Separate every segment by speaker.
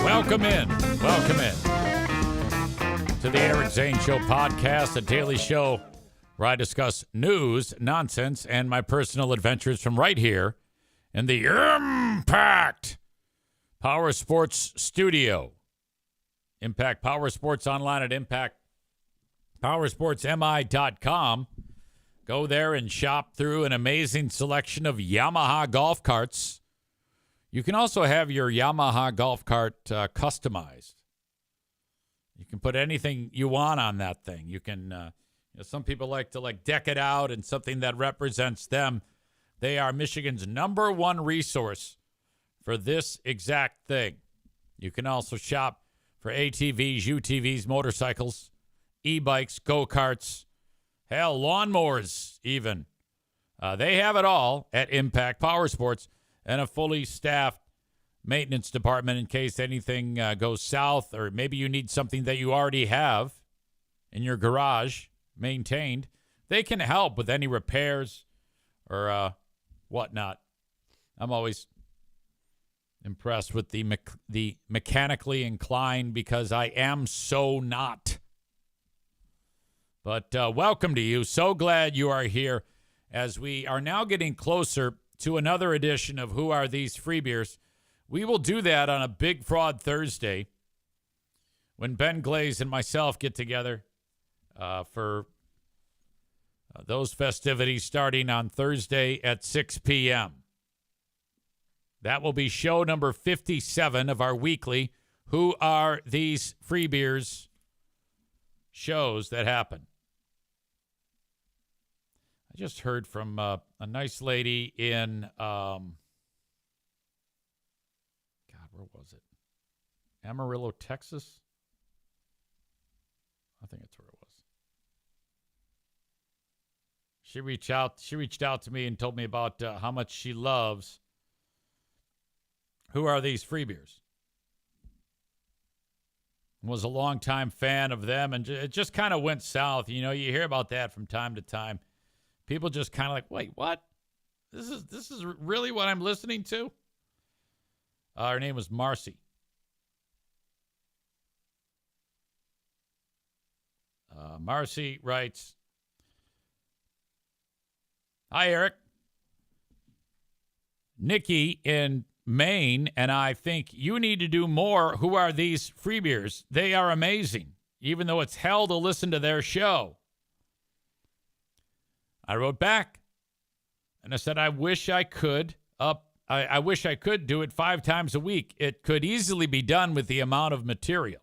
Speaker 1: Welcome in to the Eric Zane Show podcast, a daily show where I discuss news, nonsense, and my personal adventures from right here in the Impact Power Sports Studio. Impact Power Sports online at impactpowersportsmi.com. Go there and shop through an amazing selection of Yamaha golf carts. You can also have your Yamaha golf cart customized. You can put anything you want on that thing. You can, some people like to deck it out and something that represents them. They are Michigan's number one resource for this exact thing. You can also shop for ATVs, UTVs, motorcycles, e-bikes, go-karts, hell, lawnmowers even. They have it all at Impact Power Sports, and a fully staffed maintenance department in case anything goes south, or maybe you need something that you already have in your garage maintained. They can help with any repairs or whatnot. I'm always impressed with the mechanically inclined because I am so not. But welcome to you. So glad you are here as we are now getting closer to another edition of Who Are These Free Beers. We will do that on a Big Fraud Thursday when Ben Glaze and myself get together for those festivities starting on Thursday at 6 p.m. That will be show number 57 of our weekly Who Are These Free Beers shows that happen. I just heard from a nice lady in, God, where was it? Amarillo, Texas? I think that's where it was. She reached out to me and told me about how much she loves Who Are These Free Beers? Was a longtime fan of them, and it just kind of went south. You know, you hear about that from time to time. People just kind of like, wait, what? This is really what I'm listening to? Her name was Marcy. Marcy writes, "Hi, Eric. Nikki in Maine and I think you need to do more Who Are These Free Beers? They are amazing, even though it's hell to listen to their show." I wrote back and I said, I wish I could I wish I could do it 5 times a week. It could easily be done with the amount of material.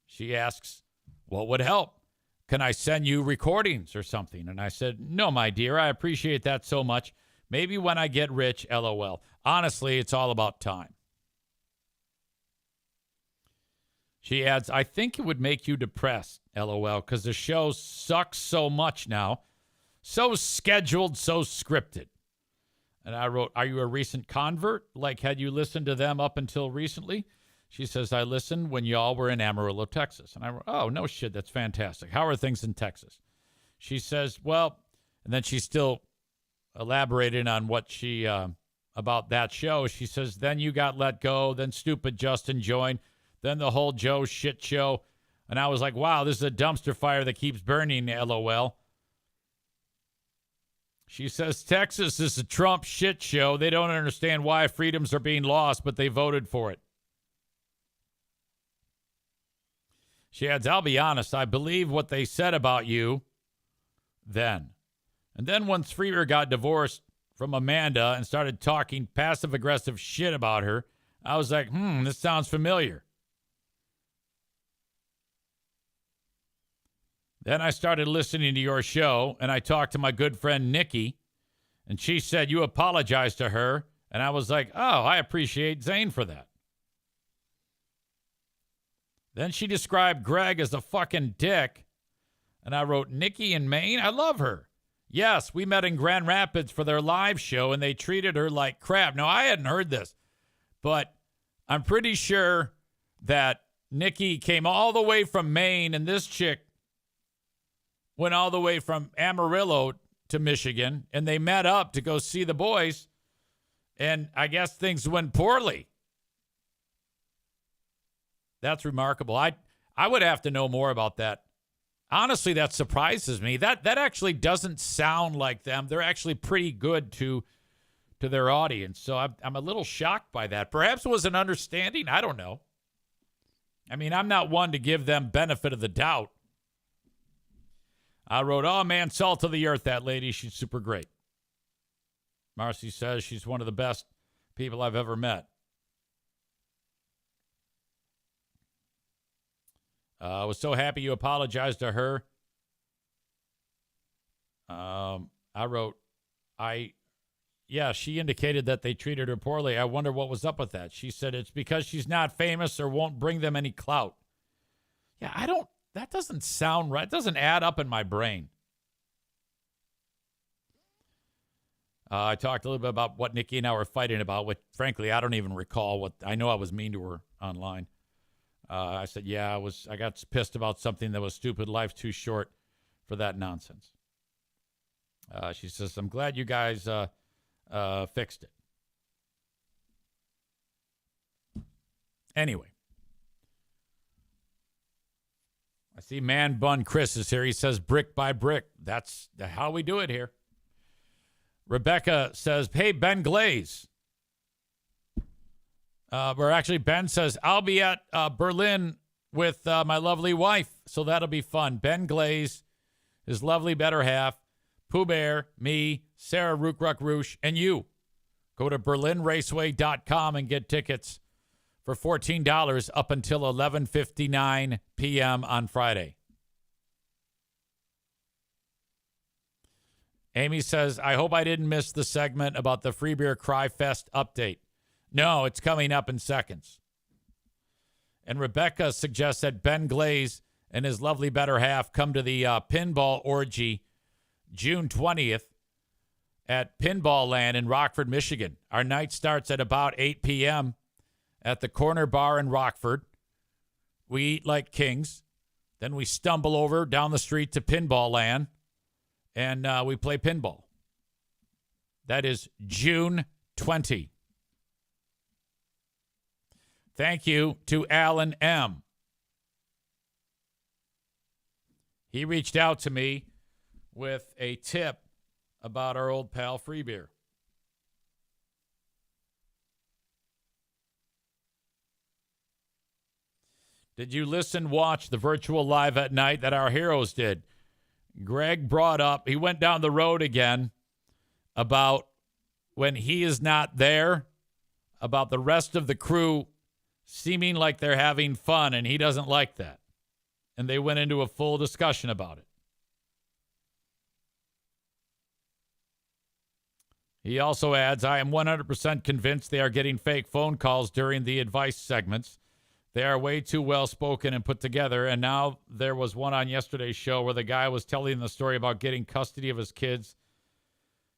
Speaker 1: She asks, what would help? Can I send you recordings or something? And I said, no, my dear, I appreciate that so much. Maybe when I get rich, LOL. Honestly, it's all about time. She adds, I think it would make you depressed, LOL, because the show sucks so much now. So scheduled, so scripted. And I wrote, are you a recent convert? Like, had you listened to them up until recently? She says, I listened when y'all were in Amarillo, Texas. And I wrote, oh, no shit, that's fantastic. How are things in Texas? She says, well, and then she still elaborated on what she, about that show. She says, then you got let go, then stupid Justin joined. Then the whole Joe shit show. And I was like, wow, this is a dumpster fire that keeps burning, LOL. She says, Texas is a Trump shit show. They don't understand why freedoms are being lost, but they voted for it. She adds, I'll be honest, I believe what they said about you then. And then once Freer got divorced from Amanda and started talking passive-aggressive shit about her, I was like, this sounds familiar. Then I started listening to your show, and I talked to my good friend Nikki, and she said you apologized to her, and I was like, oh, I appreciate Zane for that. Then she described Greg as a fucking dick, and I wrote, Nikki in Maine? I love her. Yes, we met in Grand Rapids for their live show, and they treated her like crap. Now, I hadn't heard this, but I'm pretty sure that Nikki came all the way from Maine, and this chick went all the way from Amarillo to Michigan, and they met up to go see the boys, and I guess things went poorly. That's remarkable. I would have to know more about that. Honestly, that surprises me. That actually doesn't sound like them. They're actually pretty good to their audience. So I'm a little shocked by that. Perhaps it was an understanding. I don't know. I mean, I'm not one to give them benefit of the doubt. I wrote, oh, man, salt of the earth, that lady. She's super great. Marcy says she's one of the best people I've ever met. I was so happy you apologized to her. I wrote, she indicated that they treated her poorly. I wonder what was up with that. She said it's because she's not famous or won't bring them any clout. Yeah, that doesn't sound right. It doesn't add up in my brain. I talked a little bit about what Nikki and I were fighting about, which, frankly, I don't even recall. I know I was mean to her online. I said, I got pissed about something that was stupid. Life's too short for that nonsense. She says, I'm glad you guys fixed it. Anyway. I see Man Bun Chris is here. He says brick by brick. That's how we do it here. Rebecca says, hey, Ben Glaze. Ben says, I'll be at Berlin with my lovely wife, so that'll be fun. Ben Glaze, his lovely better half, Pooh Bear, me, Sarah Rookruck Roosh, and you. Go to berlinraceway.com and get tickets for $14 up until 11:59 p.m. on Friday. Amy says, I hope I didn't miss the segment about the Free Beer Cry Fest update. No, it's coming up in seconds. And Rebecca suggests that Ben Glaze and his lovely better half come to the pinball orgy June 20th at Pinball Land in Rockford, Michigan. Our night starts at about 8 p.m. at the Corner Bar in Rockford. We eat like kings. Then we stumble over down the street to Pinball Land, and we play pinball. That is June 20. Thank you to Alan M. He reached out to me with a tip about our old pal Free Beer. Did you watch the virtual live at night that our heroes did? Greg brought up, he went down the road again about when he is not there, about the rest of the crew seeming like they're having fun, and he doesn't like that. And they went into a full discussion about it. He also adds, I am 100% convinced they are getting fake phone calls during the advice segments. They are way too well-spoken and put together. And now there was one on yesterday's show where the guy was telling the story about getting custody of his kids.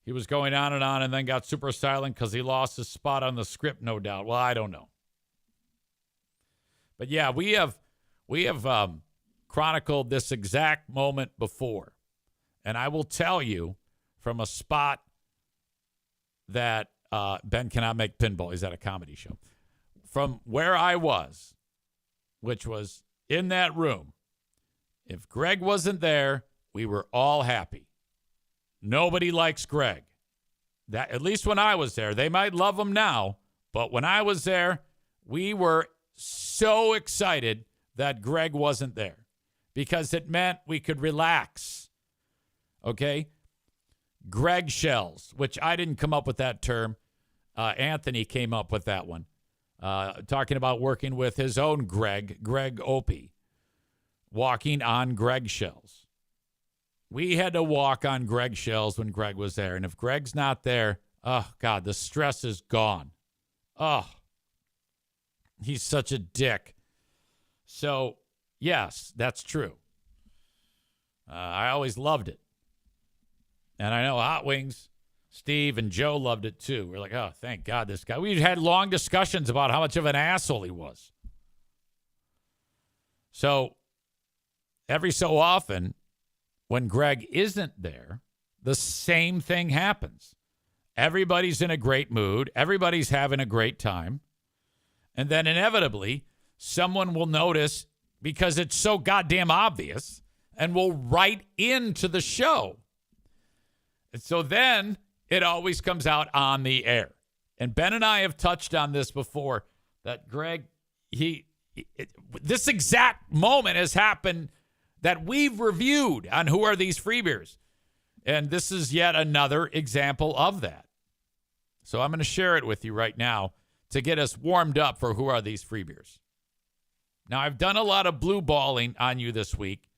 Speaker 1: He was going on and then got super silent because he lost his spot on the script, no doubt. Well, I don't know. But yeah, we have chronicled this exact moment before. And I will tell you from a spot that Ben cannot make pinball. He's at a comedy show. From where I was, which was in that room, if Greg wasn't there, we were all happy. Nobody likes Greg. That, at least when I was there. They might love him now, but when I was there, we were so excited that Greg wasn't there because it meant we could relax. Okay? Greg shells, which I didn't come up with that term. Anthony came up with that one. Talking about working with his own Greg Opie, walking on Greg shells. We had to walk on Greg shells when Greg was there. And if Greg's not there, oh, God, the stress is gone. Oh, he's such a dick. So, yes, that's true. I always loved it. And I know Hot Wings, Steve and Joe loved it too. We're like, oh, thank God this guy. We had long discussions about how much of an asshole he was. So, every so often, when Greg isn't there, the same thing happens. Everybody's in a great mood. Everybody's having a great time. And then inevitably, someone will notice because it's so goddamn obvious and will write into the show. And so then it always comes out on the air. And Ben and I have touched on this before, that Greg, this exact moment has happened that we've reviewed on Who Are These Free Beers. And this is yet another example of that. So I'm going to share it with you right now to get us warmed up for Who Are These Free Beers. Now, I've done a lot of blue balling on you this week.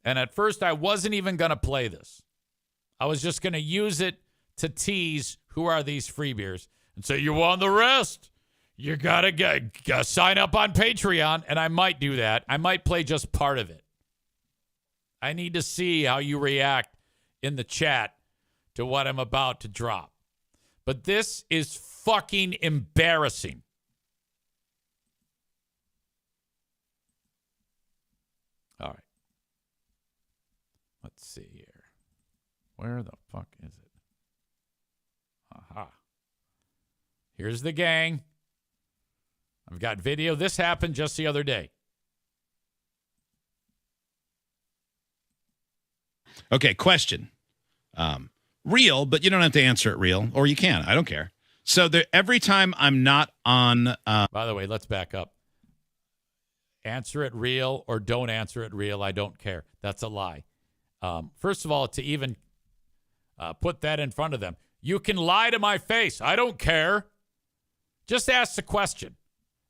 Speaker 1: And at first, I wasn't even going to play this. I was just going to use it to tease Who Are These Free Beers and say, you want the rest. You got to sign up on Patreon. And I might do that. I might play just part of it. I need to see how you react in the chat to what I'm about to drop. But this is fucking embarrassing. All right. Let's see here. Where the fuck is it? Aha. Here's the gang. I've got video. This happened just the other day.
Speaker 2: Okay, question. Real, but you don't have to answer it real, or you can. I don't care. So every time I'm not on...
Speaker 1: By the way, let's back up. Answer it real or don't answer it real. I don't care. That's a lie. First of all, to even put that in front of them. You can lie to my face. I don't care. Just ask the question.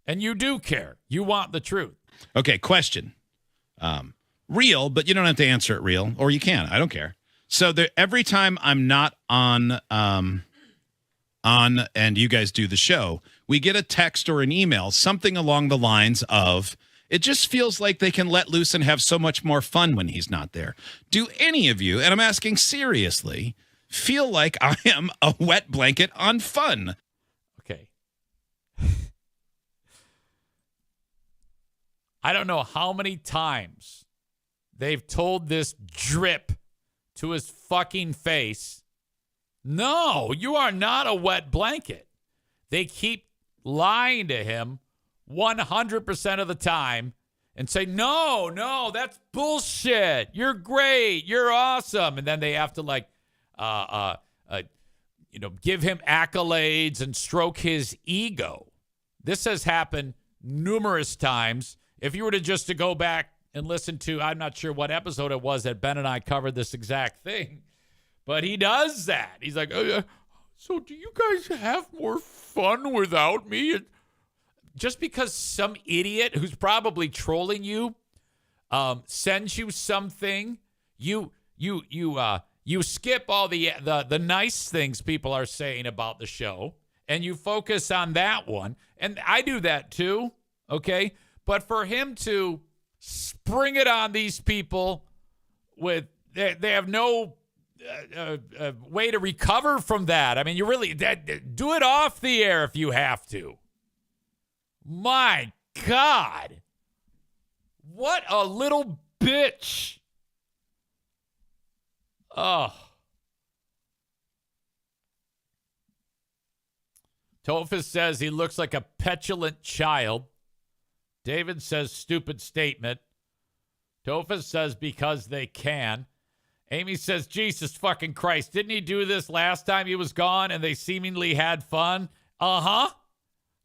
Speaker 1: And you do care. You want the truth.
Speaker 2: Okay, question. Real, but you don't have to answer it real, or you can. I don't care. So every time I'm not on and you guys do the show, we get a text or an email, something along the lines of, it just feels like they can let loose and have so much more fun when he's not there. Do any of you, and I'm asking seriously, feel like I am a wet blanket on fun?
Speaker 1: Okay. I don't know how many times they've told this drip to his fucking face, no, you are not a wet blanket. They keep lying to him 100% of the time and say, no, that's bullshit. You're great. You're awesome. And then they have to give him accolades and stroke his ego. This has happened numerous times. If you were to go back and listen to, I'm not sure what episode it was that Ben and I covered this exact thing, but he does that. He's like, so do you guys have more fun without me? And just because some idiot who's probably trolling you sends you something, you skip all the nice things people are saying about the show, and you focus on that one. And I do that too, okay? But for him to spring it on these people with they have no way to recover from that. I mean, you really do it off the air if you have to. My God. What a little bitch. Oh. Tophus says he looks like a petulant child. David says stupid statement. Tophus says because they can. Amy says, Jesus fucking Christ. Didn't he do this last time he was gone and they seemingly had fun? Uh-huh.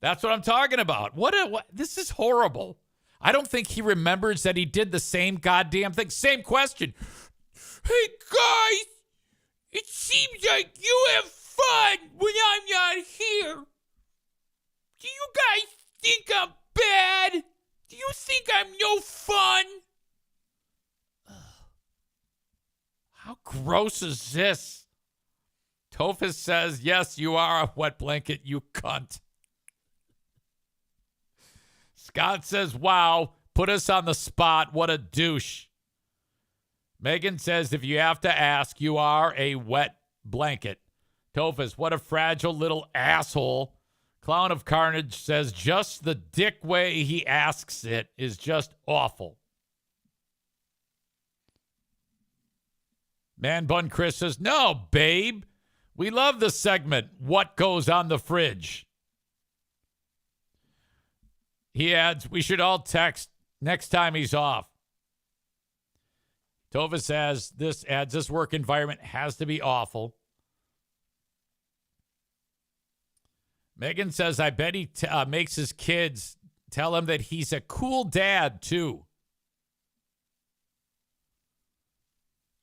Speaker 1: That's what I'm talking about. What? This is horrible. I don't think he remembers that he did the same goddamn thing. Same question. Hey, guys, it seems like you have fun when I'm not here. Do you guys think I'm bad? Do you think I'm no fun? How gross is this? Tophus says, yes, you are a wet blanket, you cunt. Scott says, wow, put us on the spot. What a douche. Megan says, if you have to ask, you are a wet blanket. Tophus, what a fragile little asshole. Clown of Carnage says, just the dick way he asks it is just awful. Man Bun Chris says, no, babe. We love the segment, What Goes on the Fridge. He adds, we should all text next time he's off. Tova says, this work environment has to be awful. Megan says, I bet he makes his kids tell him that he's a cool dad, too.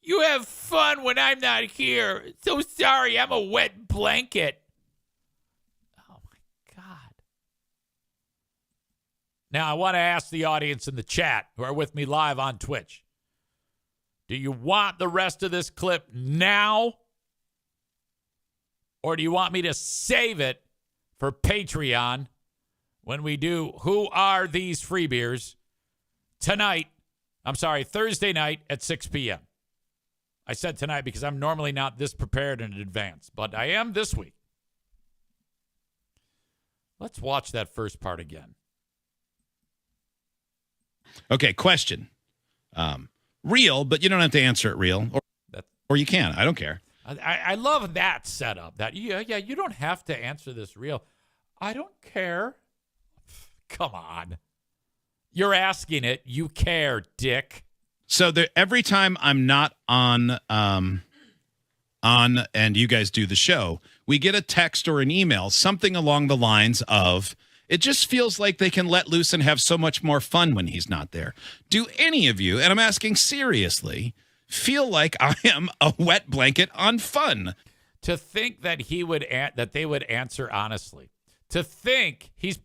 Speaker 1: You have fun when I'm not here. So sorry, I'm a wet blanket. Oh, my God. Now, I want to ask the audience in the chat who are with me live on Twitch. Do you want the rest of this clip now? Or do you want me to save it for Patreon when we do Who Are These Free Beers Thursday night at 6 p.m. I said tonight because I'm normally not this prepared in advance, but I am this week. Let's watch that first part again.
Speaker 2: Okay, question. Real, but you don't have to answer it real. Or you can. I don't care.
Speaker 1: I love that setup. That you don't have to answer this real. I don't care. Come on. You're asking it. You care, dick.
Speaker 2: So every time I'm not on and you guys do the show, we get a text or an email, something along the lines of, it just feels like they can let loose and have so much more fun when he's not there. Do any of you, and I'm asking seriously, feel like I am a wet blanket on fun?
Speaker 1: To think that that they would answer honestly. To think he's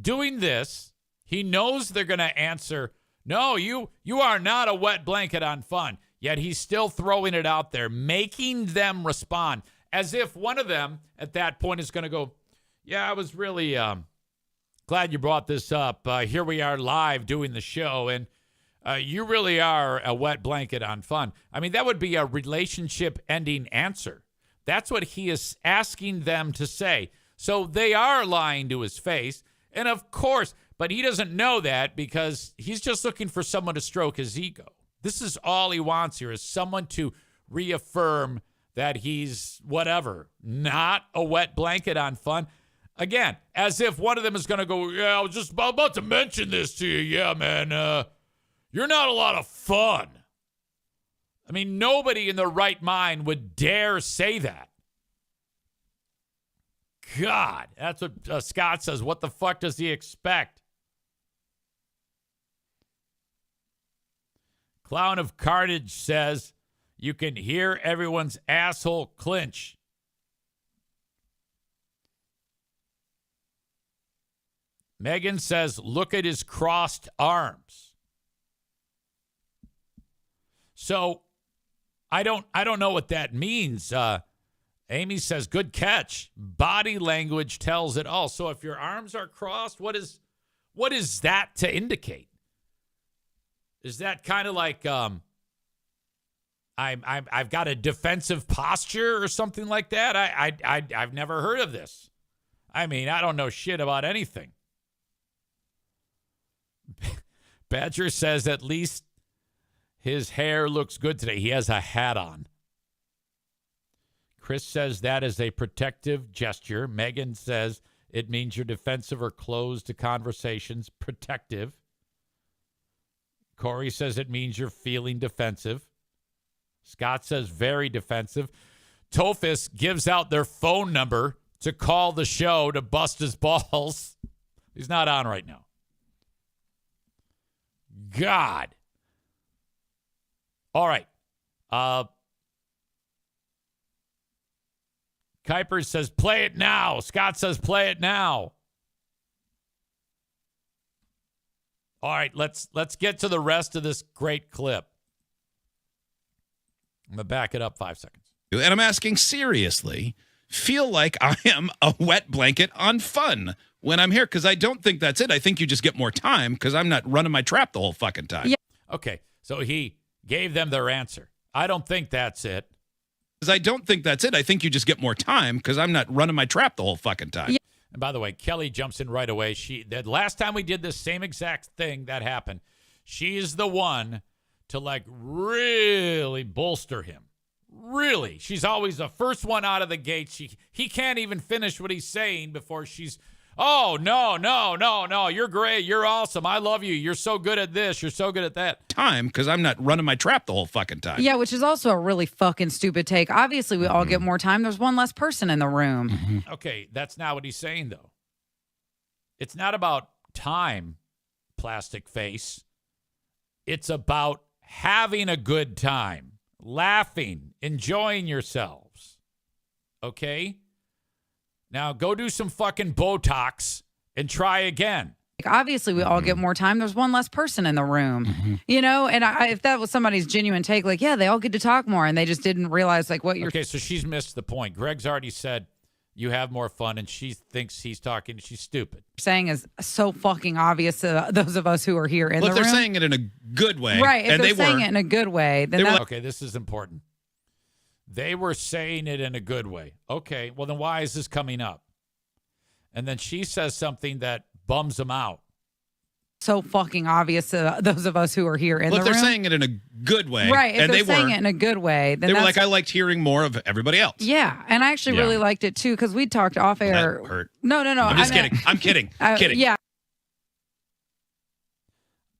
Speaker 1: doing this, he knows they're going to answer, no, you are not a wet blanket on fun. Yet he's still throwing it out there, making them respond as if one of them at that point is going to go, yeah, I was really glad you brought this up. Here we are live doing the show, and you really are a wet blanket on fun. I mean, that would be a relationship-ending answer. That's what he is asking them to say. So they are lying to his face, and of course, but he doesn't know that because he's just looking for someone to stroke his ego. This is all he wants here, is someone to reaffirm that he's whatever, not a wet blanket on fun. Again, as if one of them is going to go, yeah, I was just about to mention this to you. Yeah, man, you're not a lot of fun. I mean, nobody in their right mind would dare say that. God, that's what Scott says. What the fuck does he expect? Clown of Carnage says, you can hear everyone's asshole clinch. Megan says, look at his crossed arms. So I don't know what that means. Amy says, good catch. Body language tells it all. So if your arms are crossed, what is that to indicate? Is that kind of like I've got a defensive posture or something like that? I've never heard of this. I mean, I don't know shit about anything. Badger says at least his hair looks good today. He has a hat on. Chris says that is a protective gesture. Megan says it means you're defensive or closed to conversations. Protective. Corey says it means you're feeling defensive. Scott says very defensive. Tofus gives out their phone number to call the show to bust his balls. He's not on right now. God. All right. Kuiper says, play it now. Scott says, play it now. All right, let's get to the rest of this great clip. I'm going to back it up 5 seconds.
Speaker 2: And I'm asking seriously, feel like I am a wet blanket on fun when I'm here, because I don't think that's it. I think you just get more time because I'm not running my trap the whole fucking time.
Speaker 3: Yeah.
Speaker 1: Okay, so he gave them their answer. I don't think that's it.
Speaker 2: Because I don't think that's it. I think you just get more time because I'm not running my trap the whole fucking time.
Speaker 3: Yeah.
Speaker 1: And by the way, Kelly jumps in right away. The last time we did this same exact thing that happened, she's the one to like really bolster him. Really. She's always the first one out of the gate. He can't even finish what he's saying before she's, Oh, no. You're great. You're awesome. I love you. You're so good at this. You're so good at that.
Speaker 2: Time because I'm not running my trap the whole fucking time.
Speaker 3: Yeah, which is also a really fucking stupid take. Obviously, we all get more time. There's one less person in the room.
Speaker 1: Okay, that's not what he's saying, though. It's not about time, plastic face. It's about having a good time, laughing, enjoying yourselves. Okay? Now go do some fucking Botox and try again.
Speaker 3: Obviously, we all get more time. There's one less person in the room, you know? And if that was somebody's genuine take, like, yeah, they all get to talk more and they just didn't realize like what you're
Speaker 1: Okay, so she's missed the point. Greg's already said you have more fun and she thinks he's talking. She's stupid.
Speaker 3: saying is so fucking obvious to those of us who are here in
Speaker 2: Well,
Speaker 3: the
Speaker 2: if they're
Speaker 3: room.
Speaker 2: saying it in a good way,
Speaker 3: Right. If
Speaker 2: and
Speaker 3: they're
Speaker 2: they
Speaker 3: saying
Speaker 2: were,
Speaker 3: it in a good way, then that's
Speaker 1: Okay, this is important. They were saying it in a good way. Okay, well, then why is this coming up? And then she says something that bums them out.
Speaker 3: so fucking obvious to those of us who are here in
Speaker 2: well,
Speaker 3: the
Speaker 2: if they're
Speaker 3: room.
Speaker 2: saying it in a good way,
Speaker 3: Right. If
Speaker 2: and
Speaker 3: they're
Speaker 2: they
Speaker 3: saying
Speaker 2: were,
Speaker 3: it in a good way, then
Speaker 2: they were
Speaker 3: that's,
Speaker 2: like, I liked hearing more of everybody else.
Speaker 3: yeah. And I actually
Speaker 2: Yeah.
Speaker 3: really liked it too because we talked off air.
Speaker 2: That hurt.
Speaker 3: No.
Speaker 2: I'm just kidding. I'm kidding. Kidding.
Speaker 3: Yeah.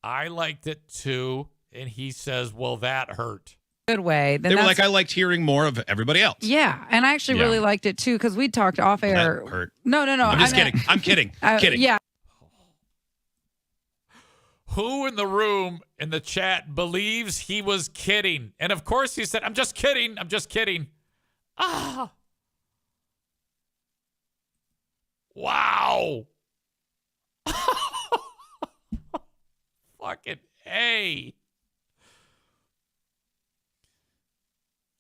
Speaker 1: I liked it too. And he says, well, that hurt.
Speaker 3: Good way. Then
Speaker 2: They were
Speaker 3: that's,
Speaker 2: like, I liked hearing more of everybody else.
Speaker 3: yeah. And I actually
Speaker 2: Yeah.
Speaker 3: really liked it too because we talked off air.
Speaker 2: That hurt.
Speaker 3: No.
Speaker 2: I'm just kidding. I'm kidding. Kidding.
Speaker 3: Yeah.
Speaker 1: Who in the room in the chat believes he was kidding? And of course he said, I'm just kidding. I'm just kidding. Ah. Wow. Fucking A.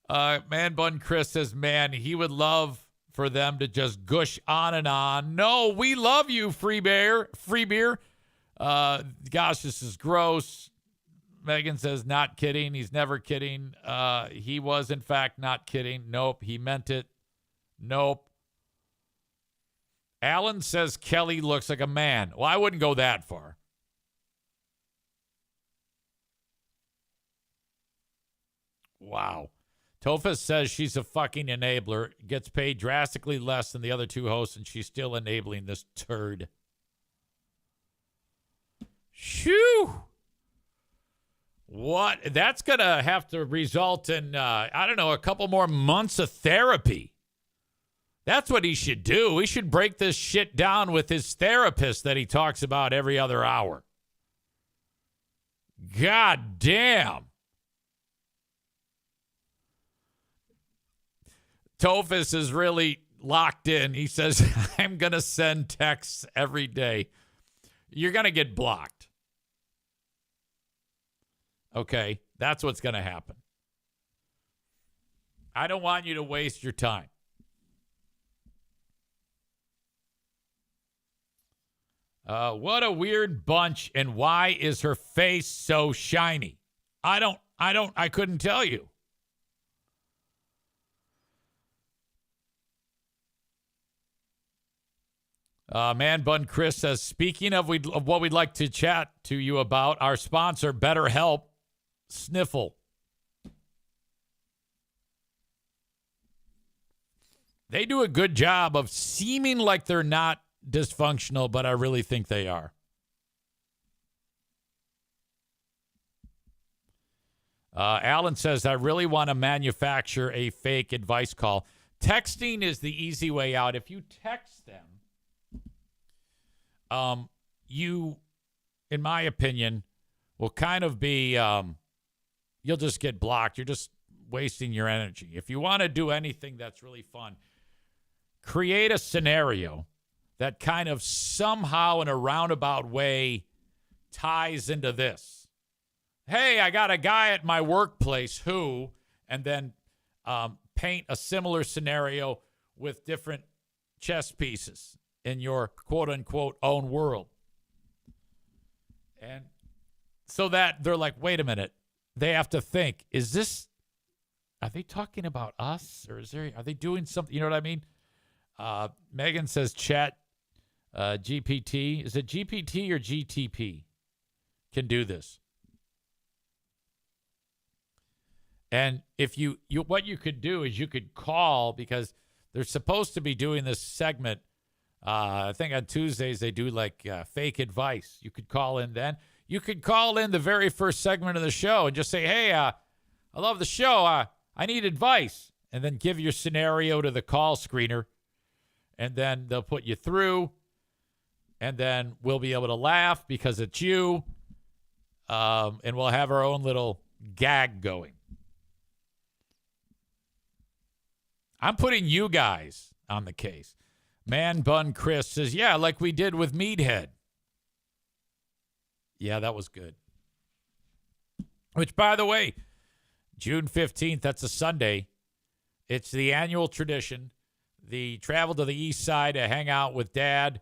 Speaker 1: Man Bun Chris says, man, he would love for them to just gush on and on. No, we love you, free beer. Gosh, this is gross. Megan says, not kidding. He's never kidding. He was, in fact, not kidding. Nope, he meant it. Nope. Alan says Kelly looks like a man. Well, I wouldn't go that far. Wow. Tofa says she's a fucking enabler, gets paid drastically less than the other two hosts, and she's still enabling this turd. Shoo! What? That's going to have to result in, I don't know, a couple more months of therapy. That's what he should do. He should break this shit down with his therapist that he talks about every other hour. God damn. Tofus is really locked in. He says, I'm going to send texts every day. You're going to get blocked. Okay, that's what's going to happen. I don't want you to waste your time. What a weird bunch, and why is her face so shiny? I couldn't tell you. Man Bun Chris says, speaking of what we'd like to chat to you about, our sponsor, BetterHelp, Sniffle. They do a good job of seeming like they're not dysfunctional, but I really think they are. Alan says, I really want to manufacture a fake advice call. Texting is the easy way out. If you text them, you, in my opinion, will kind of be, you'll just get blocked. You're just wasting your energy. If you want to do anything that's really fun, create a scenario that kind of somehow in a roundabout way ties into this. Hey, I got a guy at my workplace who, and then paint a similar scenario with different chess pieces in your quote-unquote own world. And so that they're like, wait a minute. They have to think, are they talking about us? Or are they doing something? You know what I mean? Megan says chat GPT. Is it GPT or GTP can do this? And if you what you could do is you could call, because they're supposed to be doing this segment I think on Tuesdays they do like fake advice. You could call in then. You could call in the very first segment of the show and just say, hey, I love the show. I need advice. And then give your scenario to the call screener. And then they'll put you through. And then we'll be able to laugh because it's you. And we'll have our own little gag going. I'm putting you guys on the case. Man Bun Chris says, yeah, like we did with Meathead. Yeah, that was good. Which, by the way, June 15th, that's a Sunday. It's the annual tradition. The travel to the east side to hang out with Dad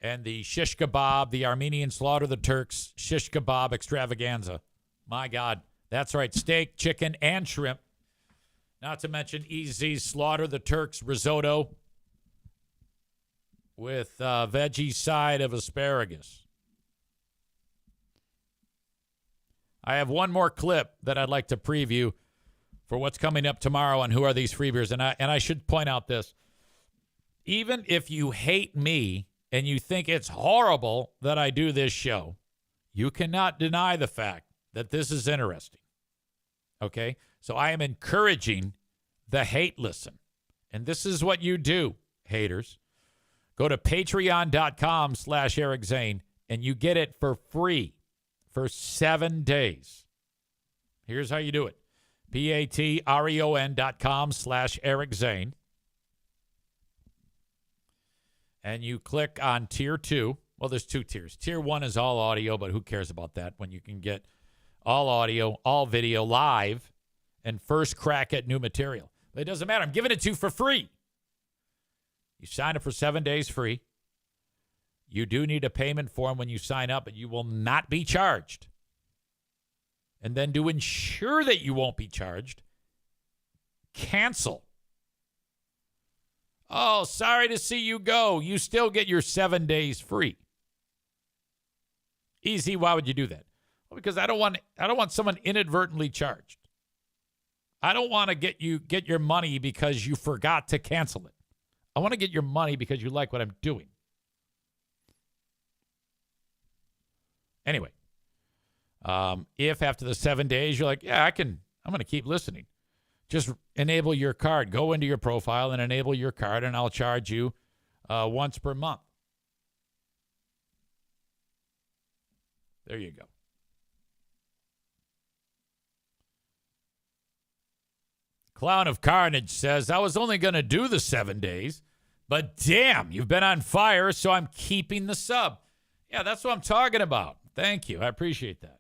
Speaker 1: and the shish kebab, the Armenian Slaughter the Turks shish kebab extravaganza. My God, that's right. Steak, chicken, and shrimp. Not to mention EZ's Slaughter the Turks risotto with veggie side of asparagus. I have one more clip that I'd like to preview for what's coming up tomorrow on Who Are These Free Beers. And I should point out this. Even if you hate me and you think it's horrible that I do this show, you cannot deny the fact that this is interesting. Okay? So I am encouraging the hate listen. And this is what you do, haters. Go to patreon.com/Eric Zane and you get it for free for 7 days. Here's how you do it. patreon.com/Eric Zane. And you click on tier 2. Well, there's 2 tiers. Tier 1 is all audio, but who cares about that when you can get all audio, all video, live, and first crack at new material. But it doesn't matter. I'm giving it to you for free. You sign up for 7 days free. You do need a payment form when you sign up, but you will not be charged. And then to ensure that you won't be charged, cancel. Oh, sorry to see you go. You still get your 7 days free. Easy. Why would you do that? Well, because I don't want someone inadvertently charged. I don't want to get your money because you forgot to cancel it. I want to get your money because you like what I'm doing. Anyway, if after the 7 days you're like, yeah, I'm going to keep listening. Just enable your card. Go into your profile and enable your card, and I'll charge you once per month. There you go. Clown of Carnage says, I was only going to do the 7 days, but damn, you've been on fire, so I'm keeping the sub. Yeah, that's what I'm talking about. Thank you. I appreciate that.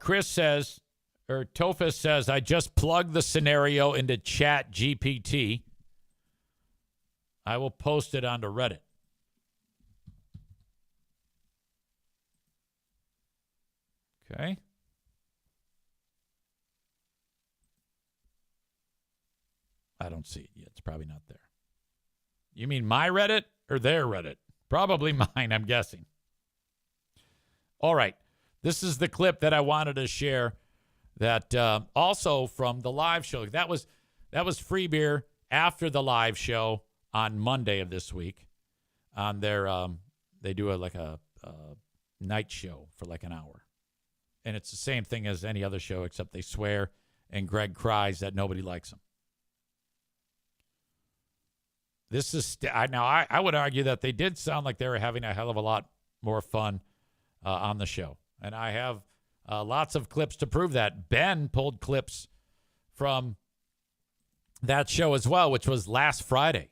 Speaker 1: Chris says, or Tofus says, I just plugged the scenario into Chat GPT. I will post it onto Reddit. Okay. I don't see it yet. It's probably not there. You mean my Reddit or their Reddit? Probably mine, I'm guessing. All right. This is the clip that I wanted to share that also from the live show. That was free beer after the live show on Monday of this week. On their they do a night show for like an hour. And it's the same thing as any other show except they swear and Greg cries that nobody likes him. This is now I would argue that they did sound like they were having a hell of a lot more fun on the show. And I have lots of clips to prove that. Ben pulled clips from that show as well, which was last Friday.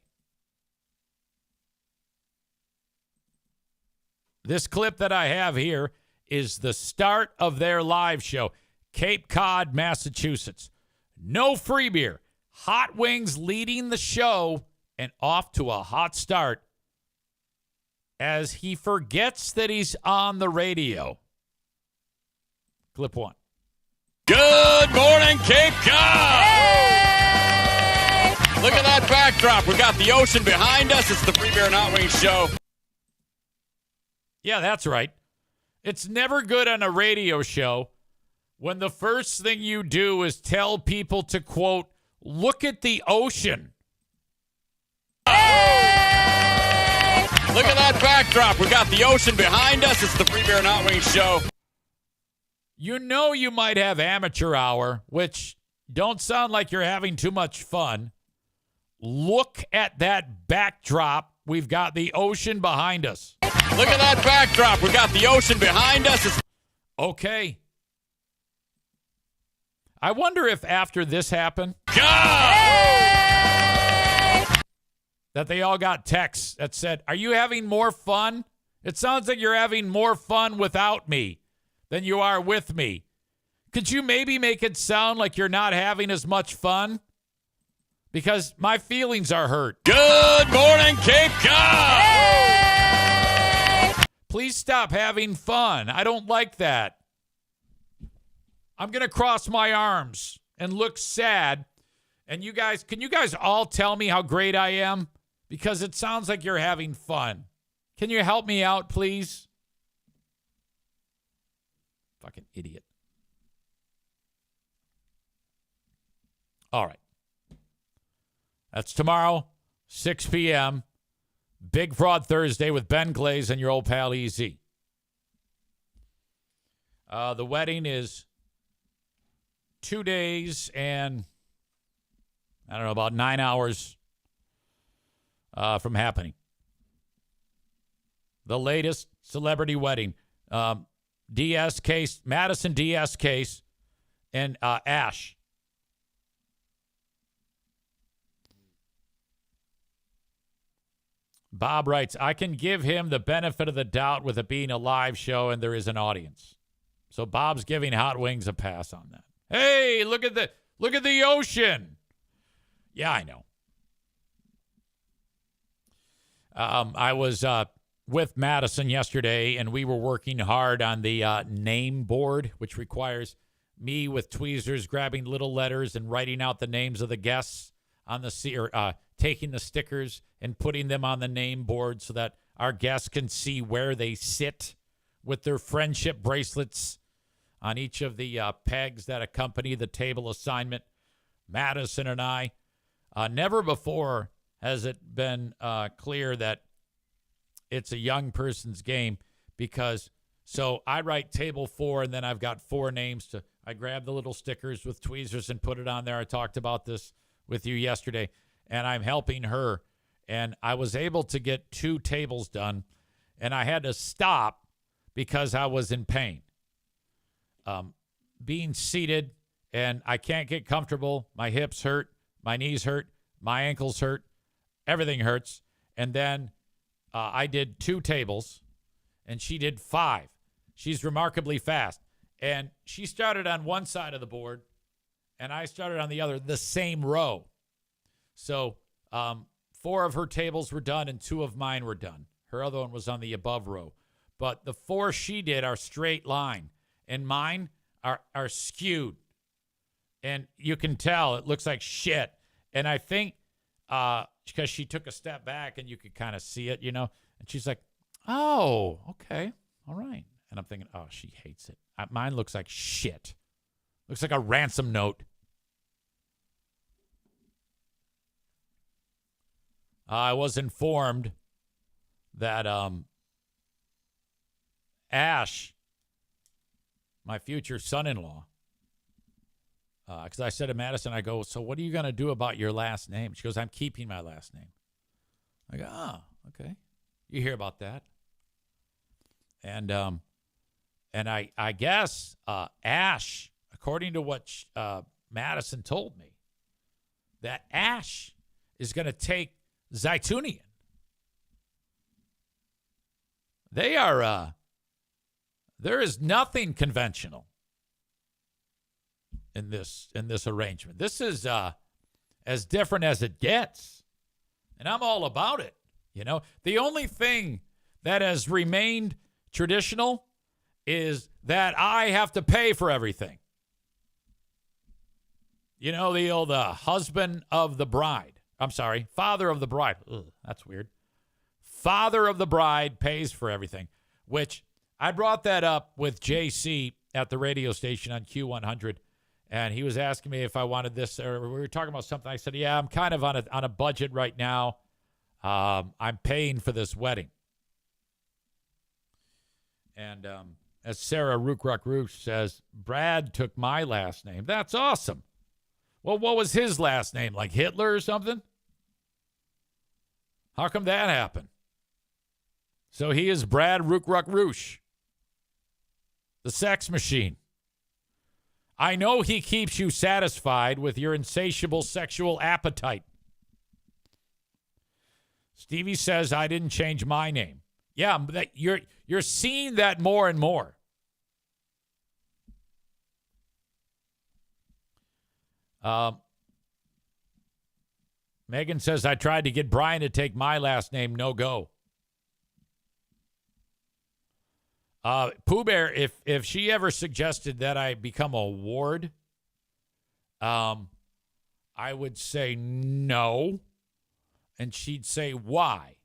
Speaker 1: This clip that I have here is the start of their live show, Cape Cod, Massachusetts. No free beer. Hot Wings leading the show and off to a hot start as he forgets that he's on the radio. Clip 1.
Speaker 4: Good morning, Cape Cod!
Speaker 3: Hey!
Speaker 4: Look at that backdrop. We got the ocean behind us. It's the Free Beer and Hot Wings show.
Speaker 1: Yeah, that's right. It's never good on a radio show when the first thing you do is tell people to, quote, look at the ocean.
Speaker 4: backdrop. We got the ocean behind us. It's the Free Beer and Hot Wings Show.
Speaker 1: You know you might have amateur hour, which don't sound like you're having too much fun. Look at that backdrop. We've got the ocean behind us.
Speaker 4: Look at that backdrop. We got the ocean behind us. It's
Speaker 1: Okay. I wonder if after this happened, that they all got texts that said, "Are you having more fun? It sounds like you're having more fun without me than you are with me. Could you maybe make it sound like you're not having as much fun? Because my feelings are hurt."
Speaker 4: Good morning, Cape Cod.
Speaker 1: Please stop having fun. I don't like that. I'm going to cross my arms and look sad. And you guys, can you guys all tell me how great I am? Because it sounds like you're having fun. Can you help me out, please? Fucking idiot. All right. That's tomorrow, 6 p.m. Big Fraud Thursday with Ben Glaze and your old pal EZ. The wedding is 2 days and, I don't know, about 9 hours from happening. The latest celebrity wedding. DS Case, Madison DS Case, and Ash. Bob writes, I can give him the benefit of the doubt with it being a live show and there is an audience. So Bob's giving Hot Wings a pass on that. Hey, look at the ocean. Yeah, I know. I was with Madison yesterday, and we were working hard on the name board, which requires me with tweezers grabbing little letters and writing out the names of the guests on the taking the stickers and putting them on the name board so that our guests can see where they sit with their friendship bracelets on each of the pegs that accompany the table assignment. Madison and I, never before has it been clear that it's a young person's game because so I write table 4 and then I've got 4 names I grab the little stickers with tweezers and put it on there. I talked about this with you yesterday and I'm helping her and I was able to get 2 tables done and I had to stop because I was in pain. Being seated and I can't get comfortable. My hips hurt, my knees hurt, my ankles hurt, everything hurts. And then I did 2 tables and she did 5. She's remarkably fast. And she started on one side of the board and I started on the other, the same row. So 4 of her tables were done and 2 of mine were done. Her other one was on the above row. But the 4 she did are straight line and mine are skewed. And you can tell it looks like shit. And I think because she took a step back and you could kind of see it, and she's like, oh, okay. All right. And I'm thinking, oh, she hates it. Mine looks like shit. Looks like a ransom note. I was informed that Ash, my future son-in-law, because I said to Madison, I go, so what are you going to do about your last name? She goes, I'm keeping my last name. I go, oh, okay. You hear about that. And I guess Ash, according to what Madison told me, that Ash is going to take Zaytunian. They are, there is nothing conventional in this arrangement. This is as different as it gets. And I'm all about it. The only thing that has remained traditional is that I have to pay for everything. The old husband of the bride. I'm sorry, father of the bride. Ugh, that's weird. Father of the bride pays for everything, which I brought that up with JC at the radio station on Q100, and he was asking me if I wanted this, or we were talking about something. I said, yeah, I'm kind of on a budget right now. I'm paying for this wedding. And as Sarah Rookruck-Roosh says, Brad took my last name. That's awesome. Well, what was his last name? Like Hitler or something? How come that happened? So he is Brad Rookruck-Roosh, the sex machine. I know he keeps you satisfied with your insatiable sexual appetite. Stevie says, I didn't change my name. Yeah, but you're seeing that more and more. Megan says, I tried to get Brian to take my last name. No go. Pooh Bear, if she ever suggested that I become a ward, I would say no. And she'd say, why?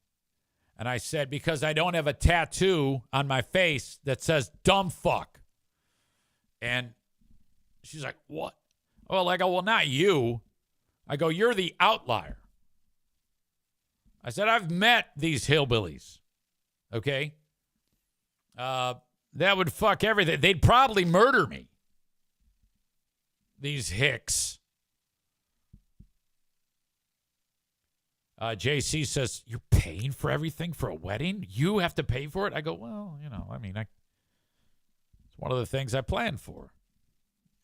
Speaker 1: And I said, because I don't have a tattoo on my face that says dumb fuck. And she's like, what? Well, I go, well, not you. I go, you're the outlier. I said, I've met these hillbillies. Okay? That would fuck everything. They'd probably murder me. These hicks. JC says, you're paying for everything for a wedding? You have to pay for it? I go, well, it's one of the things I planned for.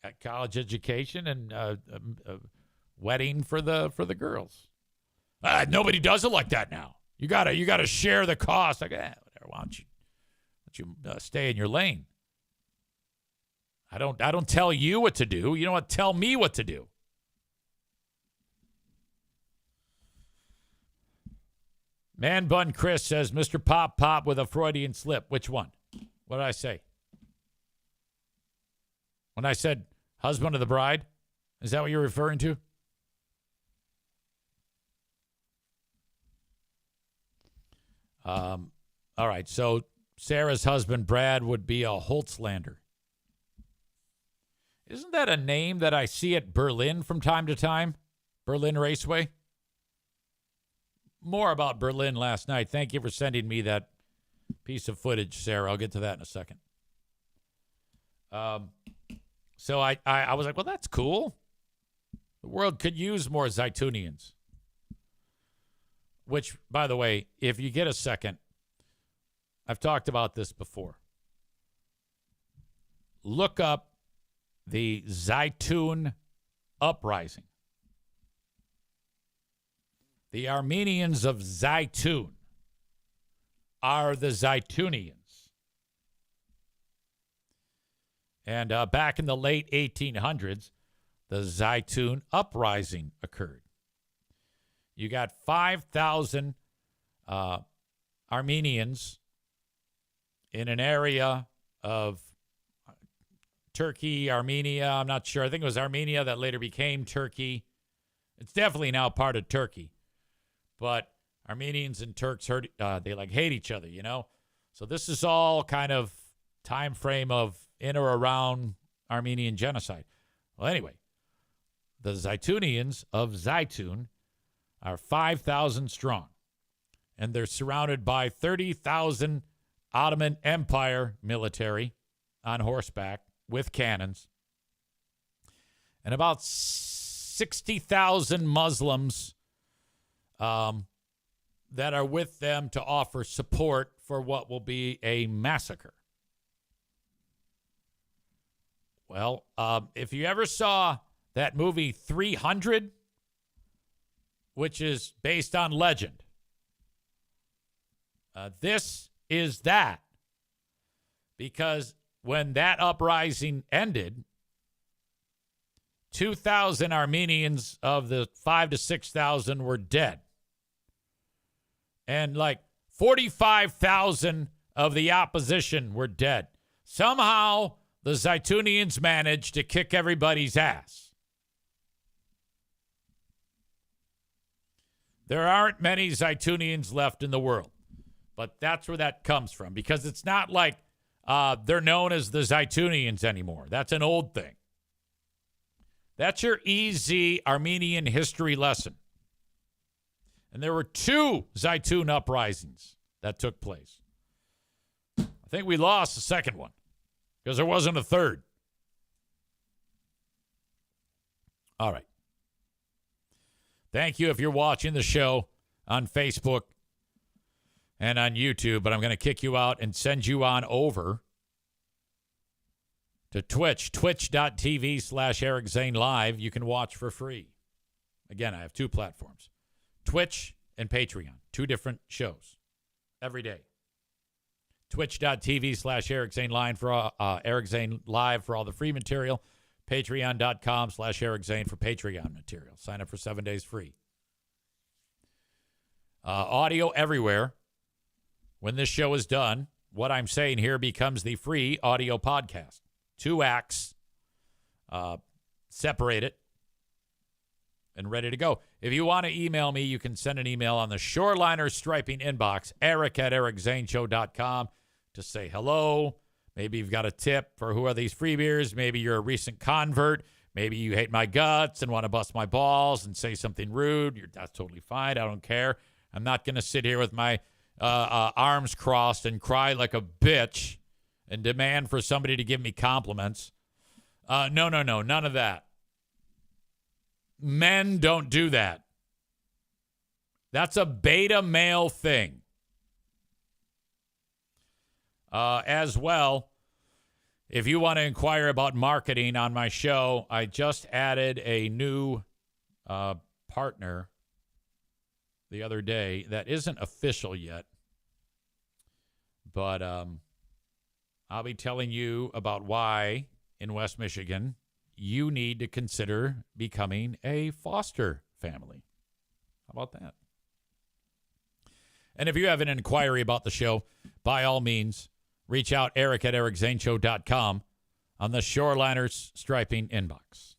Speaker 1: At college education and a wedding for the girls. Nobody does it like that now. You gotta share the cost. Like, whatever. Why don't you stay in your lane? I don't tell you what to do. You don't tell me what to do. Man Bun Chris says, Mr. Pop with a Freudian slip. Which one? What did I say? When I said husband of the bride? Is that what you're referring to? All right, so Sarah's husband, Brad, would be a Holtzlander. Isn't that a name that I see at Berlin from time to time? Berlin Raceway? More about Berlin last night. Thank you for sending me that piece of footage, Sarah. I'll get to that in a second. So I was like, well, that's cool. The world could use more Zaytunians. Which, by the way, if you get a second, I've talked about this before. Look up the Zaytun uprising. The Armenians of Zaytun are the Zaytunians. And back in the late 1800s, the Zaytun uprising occurred. You got 5,000 Armenians in an area of Turkey, Armenia. I'm not sure. I think it was Armenia that later became Turkey. It's definitely now part of Turkey. But Armenians and Turks hate each other, you know? So this is all kind of time frame of in or around Armenian genocide. Well, anyway, the Zaytunians of Zaytun are 5,000 strong. And they're surrounded by 30,000 Ottoman Empire military on horseback with cannons. And about 60,000 Muslims that are with them to offer support for what will be a massacre. Well, if you ever saw that movie 300, which is based on legend, this is that. Because when that uprising ended, 2,000 Armenians of the 5,000 to 6,000 were dead. And like 45,000 of the opposition were dead. Somehow, the Zaytunians managed to kick everybody's ass. There aren't many Zaytunians left in the world. But that's where that comes from. Because it's not like they're known as the Zaytunians anymore. That's an old thing. That's your easy Armenian history lesson. And there were 2 Zaytun uprisings that took place. I think we lost the second one because there wasn't a third. All right. Thank you if you're watching the show on Facebook and on YouTube, but I'm going to kick you out and send you on over to Twitch, twitch.tv/Eric Zane Live. You can watch for free. Again, I have two platforms, Twitch and Patreon, two different shows every day. Twitch.tv/Eric Zane Live for Eric Zane Live for all the free material. Patreon.com/Eric Zane for Patreon material. Sign up for 7 days free. Audio everywhere. When this show is done, what I'm saying here becomes the free audio podcast. 2 acts, separate it, and ready to go. If you want to email me, you can send an email on the Shoreliner Striping inbox, eric@ericzaneshow.com, to say hello. Maybe you've got a tip for who are these free beers. Maybe you're a recent convert. Maybe you hate my guts and want to bust my balls and say something rude. That's totally fine. I don't care. I'm not going to sit here with my arms crossed and cry like a bitch and demand for somebody to give me compliments. No, none of that. Men don't do that. That's a beta male thing. As well, if you want to inquire about marketing on my show, I just added a new partner the other day that isn't official yet, but I'll be telling you about why in West Michigan you need to consider becoming a foster family. How about that? And if you have an inquiry about the show, by all means, reach out, Eric@ericzaneshow.com on the Shoreliners Striping inbox.